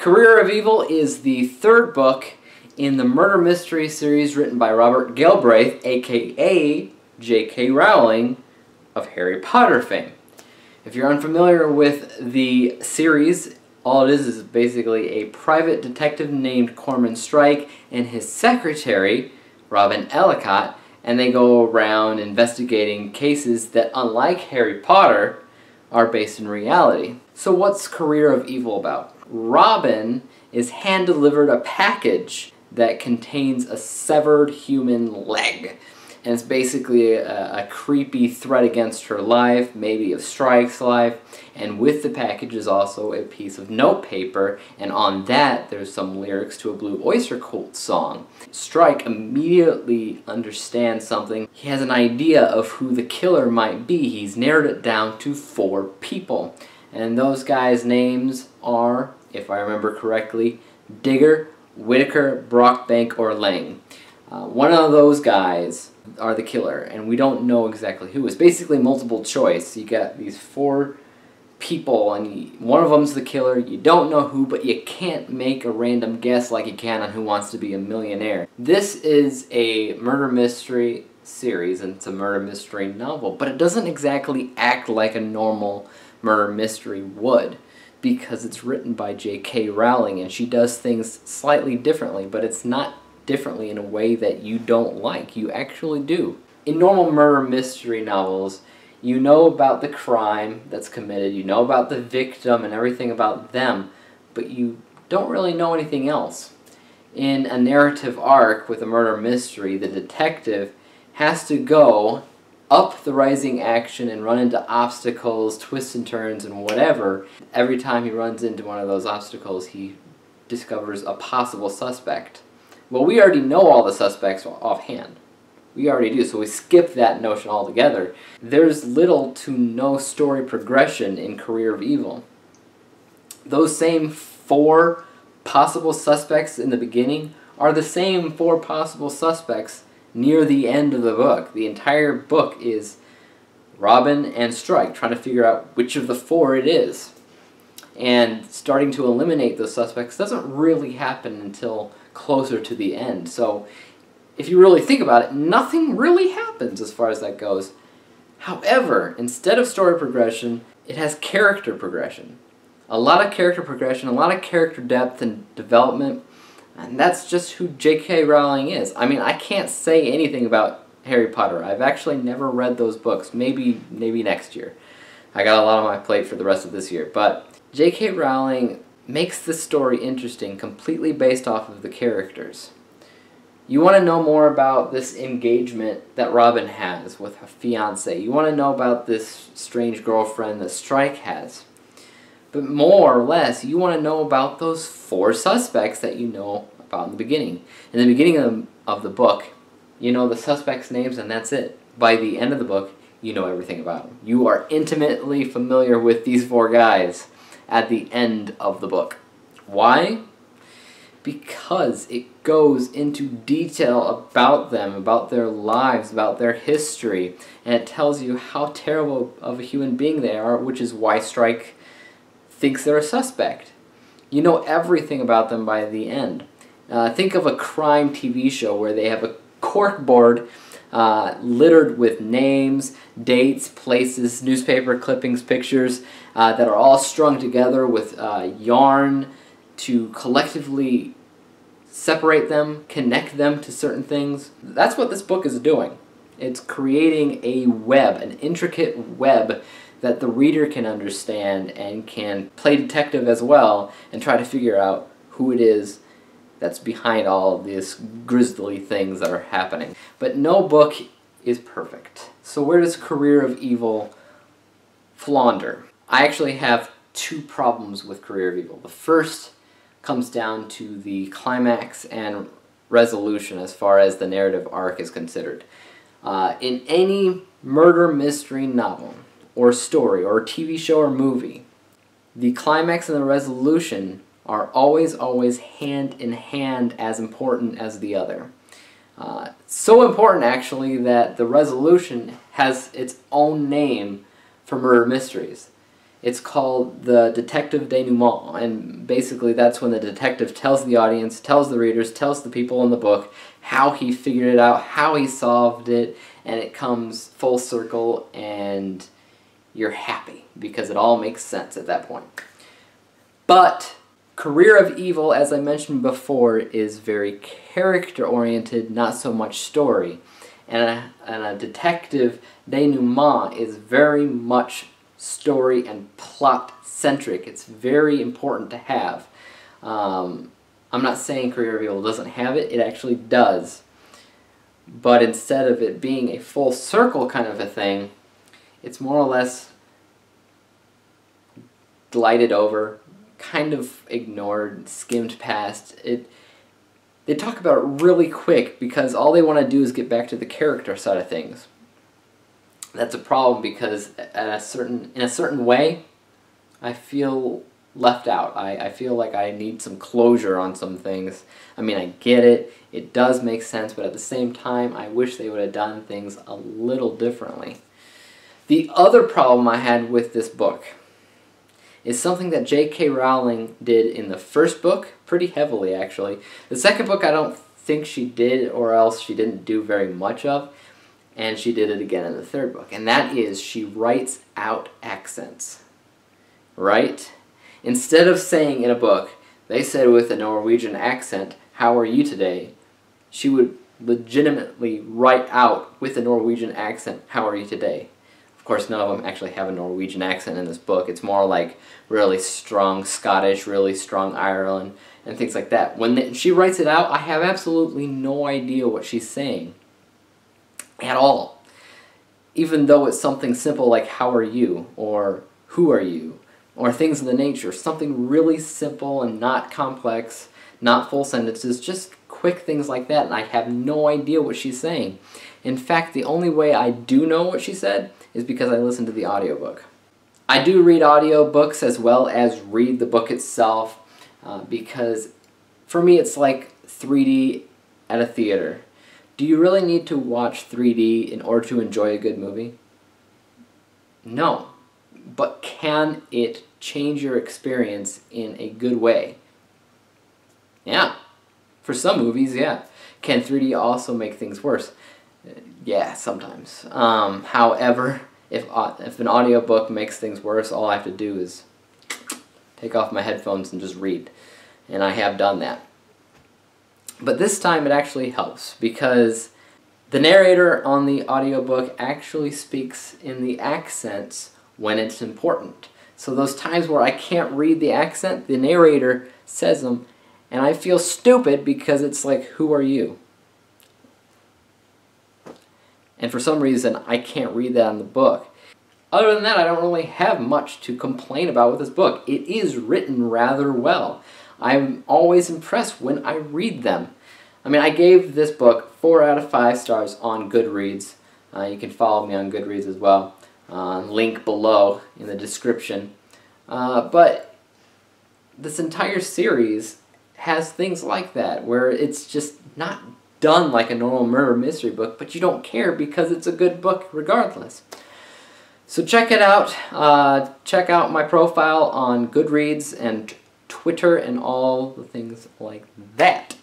Career of Evil is the third book in the murder mystery series written by Robert Galbraith, aka J.K. Rowling of Harry Potter fame. If you're unfamiliar with the series, all it is basically a private detective named Cormoran Strike and his secretary, Robin Ellicott, and they go around investigating cases that, unlike Harry Potter, are based in reality. So what's Career of Evil about? Robin is hand-delivered a package that contains a severed human leg. And it's basically a creepy threat against her life, maybe of Strike's life. And with the package is also a piece of notepaper, and on that there's some lyrics to a Blue Oyster Cult song. Strike immediately understands something. He has an idea of who the killer might be. He's narrowed it down to 4 people. And those guys' names are, if I remember correctly, Digger, Whitaker, Brockbank, or Lang. One of those guys are the killer, and we don't know exactly who. It's basically multiple choice. You got these 4 people, and one of them's the killer. You don't know who, but you can't make a random guess like you can on Who Wants to Be a Millionaire. This is a murder mystery series, and it's a murder mystery novel, but it doesn't exactly act like a normal murder mystery would, because it's written by J.K. Rowling, and she does things slightly differently, but it's not differently in a way that you don't like. You actually do. In normal murder mystery novels, you know about the crime that's committed, you know about the victim and everything about them, but you don't really know anything else. In a narrative arc with a murder mystery, the detective has to go up the rising action and run into obstacles, twists and turns, and whatever. Every time he runs into one of those obstacles, he discovers a possible suspect. Well, we already know all the suspects offhand. We already do, so we skip that notion altogether. There's little to no story progression in Career of Evil. Those same 4 possible suspects in the beginning are the same 4 possible suspects near the end of the book. The entire book is Robin and Strike trying to figure out which of the 4 it is. And starting to eliminate those suspects doesn't really happen until closer to the end. So if you really think about it, nothing really happens as far as that goes. However, instead of story progression, it has character progression. A lot of character progression, a lot of character depth and development, and that's just who J.K. Rowling is. I mean, I can't say anything about Harry Potter. I've actually never read those books. Maybe next year. I got a lot on my plate for the rest of this year. But J.K. Rowling makes the story interesting completely based off of the characters. You want to know more about this engagement that Robin has with her fiancé. You want to know about this strange girlfriend that Strike has. But more or less, you want to know about those 4 suspects that you know about in the beginning. In the beginning of the book, you know the suspects' names and that's it. By the end of the book, you know everything about them. You are intimately familiar with these 4 guys at the end of the book. Why? Because it goes into detail about them, about their lives, about their history, and it tells you how terrible of a human being they are, which is why Strike thinks they're a suspect. You know everything about them by the end. Think of a crime TV show where they have a corkboard littered with names, dates, places, newspaper clippings, pictures that are all strung together with yarn to collectively separate them, connect them to certain things. That's what this book is doing. It's creating a web, an intricate web that the reader can understand and can play detective as well and try to figure out who it is that's behind all of these grisly things that are happening. But no book is perfect. So where does Career of Evil flounder? I actually have 2 problems with Career of Evil. The first comes down to the climax and resolution as far as the narrative arc is considered. In any murder mystery novel or story or TV show or movie, the climax and the resolution are always hand in hand as important as the other. So important actually that the resolution has its own name for murder mysteries. It's called the detective denouement, and basically that's when the detective tells the audience, tells the readers, tells the people in the book how he figured it out, how he solved it, and it comes full circle and you're happy because it all makes sense at that point. But Career of Evil, as I mentioned before, is very character-oriented, not so much story. And a detective denouement is very much story and plot-centric. It's very important to have. I'm not saying Career of Evil doesn't have it. It actually does. But instead of it being a full circle kind of a thing, it's more or less glided over, kind of ignored, skimmed past. They talk about it really quick because all they want to do is get back to the character side of things. That's a problem because in a certain way, I feel left out. I feel like I need some closure on some things. I mean, I get it. It does make sense, but at the same time, I wish they would have done things a little differently. The other problem I had with this book is something that J.K. Rowling did in the first book, pretty heavily actually. The second book I don't think she did, or else she didn't do very much of, and she did it again in the third book, and that is she writes out accents. Right? Instead of saying in a book, they said with a Norwegian accent, "How are you today?" she would legitimately write out with a Norwegian accent, "How are you today?" Of course, none of them actually have a Norwegian accent in this book. It's more like really strong Scottish, really strong Ireland, and things like that. When she writes it out, I have absolutely no idea what she's saying at all. Even though it's something simple like "How are you?" or "Who are you?" or things of the nature. Something really simple and not complex, not full sentences, just quick things like that, and I have no idea what she's saying. In fact, the only way I do know what she said is because I listened to the audiobook. I do read audiobooks as well as read the book itself because for me it's like 3D at a theater. Do you really need to watch 3D in order to enjoy a good movie? No. But can it change your experience in a good way? Yeah. For some movies, yeah. Can 3D also make things worse? Yeah, sometimes. However, if an audiobook makes things worse, all I have to do is take off my headphones and just read. And I have done that. But this time it actually helps because the narrator on the audiobook actually speaks in the accents when it's important. So those times where I can't read the accent, the narrator says them, and I feel stupid because it's like, "Who are you?" And for some reason, I can't read that in the book. Other than that, I don't really have much to complain about with this book. It is written rather well. I'm always impressed when I read them. I mean, I gave this book 4 out of 5 stars on Goodreads. You can follow me on Goodreads as well. Link below in the description. But this entire series has things like that, where it's just not done like a normal murder mystery book, but you don't care because it's a good book regardless. So check it out. Check out my profile on Goodreads and Twitter and all the things like that.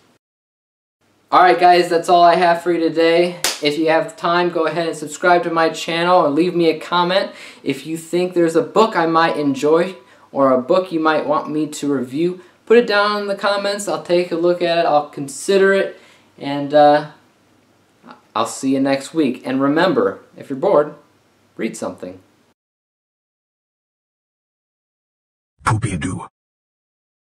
Alright guys, that's all I have for you today. If you have time, go ahead and subscribe to my channel and leave me a comment. If you think there's a book I might enjoy or a book you might want me to review, put it down in the comments. I'll take a look at it, I'll consider it, and I'll see you next week. And remember, if you're bored, read something. Poopy-doo.